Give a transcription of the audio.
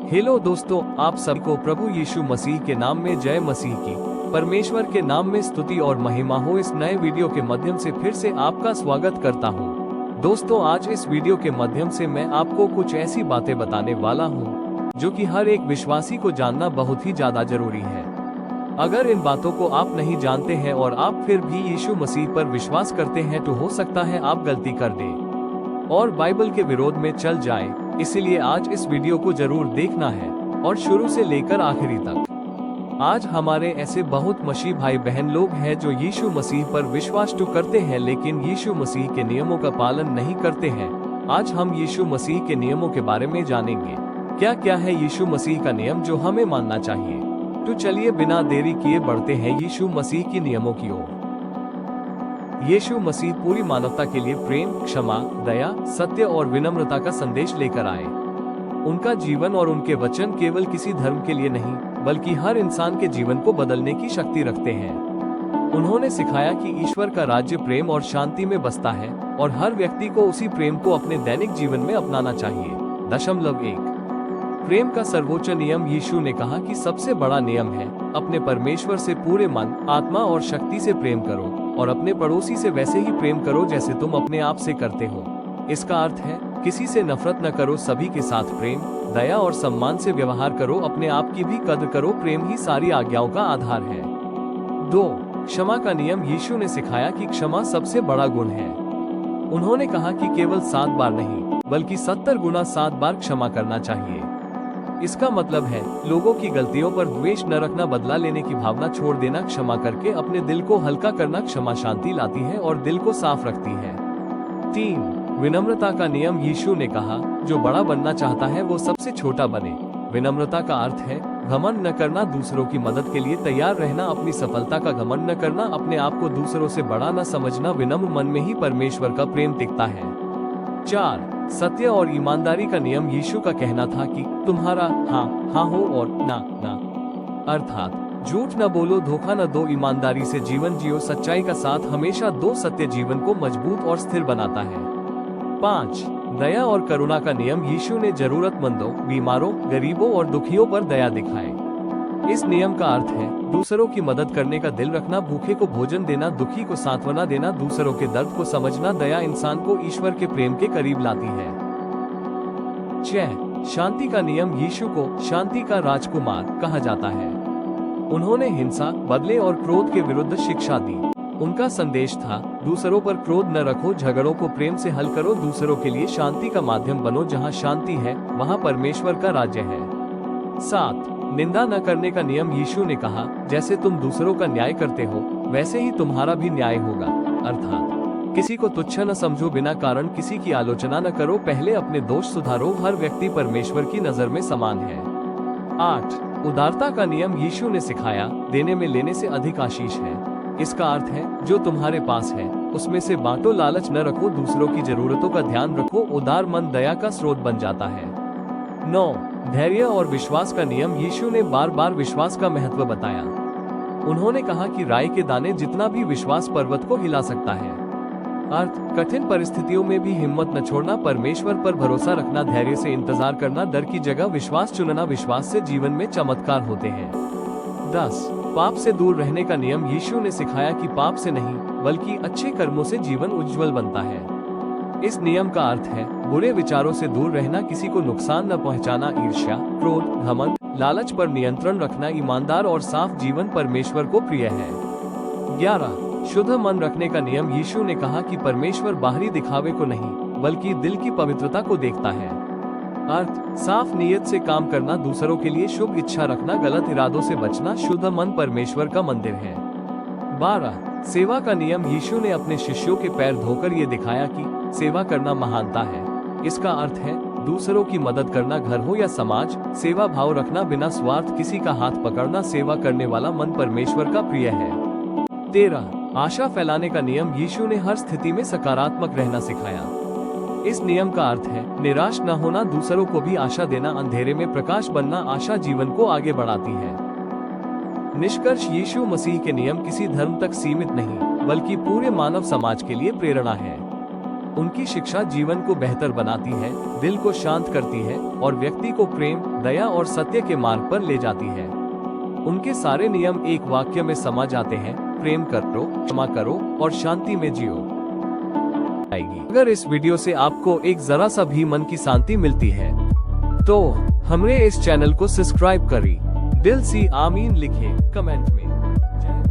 Hello दोस्तों, आप सबको प्रभु यीशु मसीह के नाम में जय मसीह की। परमेश्वर के नाम में स्तुति और महिमा हो। इस नए वीडियो के माध्यम से फिर से आपका स्वागत करता हूं। दोस्तों, आज इस वीडियो के माध्यम से मैं आपको कुछ ऐसी बातें बताने वाला हूं जो कि हर एक विश्वासी को जानना बहुत ही ज्यादा जरूरी है। अगर इन बातों को आप नहीं जानते हैं और आप फिर भी यीशु मसीह पर विश्वास करते हैं तो हो सकता है आप गलती कर दें और बाइबल के विरोध में चल जाएं। इसीलिए आज इस वीडियो को जरूर देखना है और शुरू से लेकर आखिरी तक। आज हमारे ऐसे बहुत मसीही भाई बहन लोग हैं जो यीशु मसीह पर विश्वास तो करते हैं लेकिन यीशु मसीह के नियमों का पालन नहीं करते हैं। आज हम यीशु मसीह के नियमों के बारे में जानेंगे। क्या क्या है यीशु मसीह का नियम जो हमें मानना चाहिए। तो चलिए बिना देरी किए बढ़ते हैं यीशु मसीह के नियमों की ओर। यीशु मसीह पूरी मानवता के लिए प्रेम, क्षमा, दया, सत्य और विनम्रता का संदेश लेकर आए। उनका जीवन और उनके वचन केवल किसी धर्म के लिए नहीं बल्कि हर इंसान के जीवन को बदलने की शक्ति रखते हैं। उन्होंने सिखाया कि ईश्वर का राज्य प्रेम और शांति में बसता है और हर व्यक्ति को उसी प्रेम को अपने दैनिक जीवन में अपनाना चाहिए। 1 प्रेम का सर्वोच्च नियम यीशु ने कहा कि सबसे बड़ा नियम है अपने परमेश्वर से पूरे मन, आत्मा और शक्ति से प्रेम करो और अपने पड़ोसी से वैसे ही प्रेम करो जैसे तुम अपने आप से करते हो। इसका अर्थ है किसी से नफरत न करो, सभी के साथ प्रेम, दया और सम्मान से व्यवहार करो, अपने आप की भी कद्र करो। प्रेम ही सारी आज्ञाओं का आधार है। 2 क्षमा का नियम यीशु ने सिखाया कि क्षमा सबसे बड़ा गुण है। उन्होंने कहा कि केवल 7 बार नहीं बल्कि 70 गुना 7 बार क्षमा करना चाहिए। इसका मतलब है लोगों की गलतियों पर द्वेष न रखना, बदला लेने की भावना छोड़ देना, क्षमा करके अपने दिल को हल्का करना। क्षमा शांति लाती है और दिल को साफ रखती है। 3 विनम्रता का नियम यीशु ने कहा जो बड़ा बनना चाहता है वो सबसे छोटा बने। विनम्रता का अर्थ है घमंड न करना, दूसरों की मदद के लिए तैयार रहना, अपनी सफलता का घमंड न करना, अपने आप को दूसरों से बड़ा न समझना। विनम्र मन में ही परमेश्वर का प्रेम टिकता है। 4 सत्य और ईमानदारी का नियम यीशु का कहना था कि तुम्हारा हाँ हाँ हो और ना ना, अर्थात झूठ न बोलो, धोखा न दो, ईमानदारी से जीवन जियो, सच्चाई का साथ हमेशा दो। सत्य जीवन को मजबूत और स्थिर बनाता है। 5 दया और करुणा का नियम यीशु ने जरूरतमंदों, बीमारों, गरीबों और दुखियों पर दया दिखाए। इस नियम का अर्थ है दूसरों की मदद करने का दिल रखना, भूखे को भोजन देना, दुखी को सांत्वना देना, दूसरों के दर्द को समझना। दया इंसान को ईश्वर के प्रेम के करीब लाती है। 6 शांति का नियम यीशु को शांति का राजकुमार कहा जाता है। उन्होंने हिंसा, बदले और क्रोध के विरुद्ध शिक्षा दी। उनका संदेश था दूसरों पर क्रोध न रखो, झगड़ों को प्रेम से हल करो, दूसरों के लिए शांति का माध्यम बनो। जहाँ शांति है वहाँ परमेश्वर का राज्य है। 7 निंदा न करने का नियम यीशु ने कहा जैसे तुम दूसरों का न्याय करते हो वैसे ही तुम्हारा भी न्याय होगा, अर्थात किसी को तुच्छ न समझो, बिना कारण किसी की आलोचना न करो, पहले अपने दोष सुधारो। हर व्यक्ति परमेश्वर की नजर में समान है। 8 उदारता का नियम यीशु ने सिखाया देने में लेने से अधिक आशीष है। इसका अर्थ है जो तुम्हारे पास है उसमें से बांटो, लालच न रखो, दूसरों की जरूरतों का ध्यान रखो। उदार मन दया का स्रोत बन जाता है। 9 धैर्य और विश्वास का नियम यीशु ने बार बार विश्वास का महत्व बताया। उन्होंने कहा कि राई के दाने जितना भी विश्वास पर्वत को हिला सकता है। अर्थ कठिन परिस्थितियों में भी हिम्मत न छोड़ना, परमेश्वर पर भरोसा रखना, धैर्य से इंतजार करना, डर की जगह विश्वास चुनना। विश्वास से जीवन में चमत्कार होते हैं। 10 पाप से दूर रहने का नियम यीशु ने सिखाया कि पाप से नहीं बल्कि अच्छे कर्मों से जीवन उज्जवल बनता है। इस नियम का अर्थ है बुरे विचारों से दूर रहना, किसी को नुकसान न पहुंचाना, ईर्ष्या, क्रोध, घमंड, लालच पर नियंत्रण रखना। ईमानदार और साफ जीवन परमेश्वर को प्रिय है। 11 शुद्ध मन रखने का नियम यीशु ने कहा कि परमेश्वर बाहरी दिखावे को नहीं बल्कि दिल की पवित्रता को देखता है। अर्थ साफ नीयत से काम करना, दूसरों के लिए शुभ इच्छा रखना, गलत इरादों से बचना। शुद्ध मन परमेश्वर का मंदिर है। 12 सेवा का नियम यीशु ने अपने शिष्यों के पैर धोकर ये दिखाया कि सेवा करना महानता है। इसका अर्थ है दूसरों की मदद करना, घर हो या समाज, सेवा भाव रखना, बिना स्वार्थ किसी का हाथ पकड़ना। सेवा करने वाला मन परमेश्वर का प्रिय है। 13 आशा फैलाने का नियम यीशु ने हर स्थिति में सकारात्मक रहना सिखाया। इस नियम का अर्थ है निराश न होना, दूसरों को भी आशा देना, अंधेरे में प्रकाश बनना। आशा जीवन को आगे बढ़ाती है। निष्कर्ष यीशु मसीह के नियम किसी धर्म तक सीमित नहीं बल्कि पूरे मानव समाज के लिए प्रेरणा है। उनकी शिक्षा जीवन को बेहतर बनाती है, दिल को शांत करती है और व्यक्ति को प्रेम, दया और सत्य के मार्ग पर ले जाती है। उनके सारे नियम एक वाक्य में समा जाते हैं, प्रेम करो, क्षमा करो और शांति में जियो। अगर इस वीडियो से आपको एक जरा सा भी मन की शांति मिलती है तो हमारे इस चैनल को सब्सक्राइब करें। दिल से आमीन लिखें कमेंट में। जय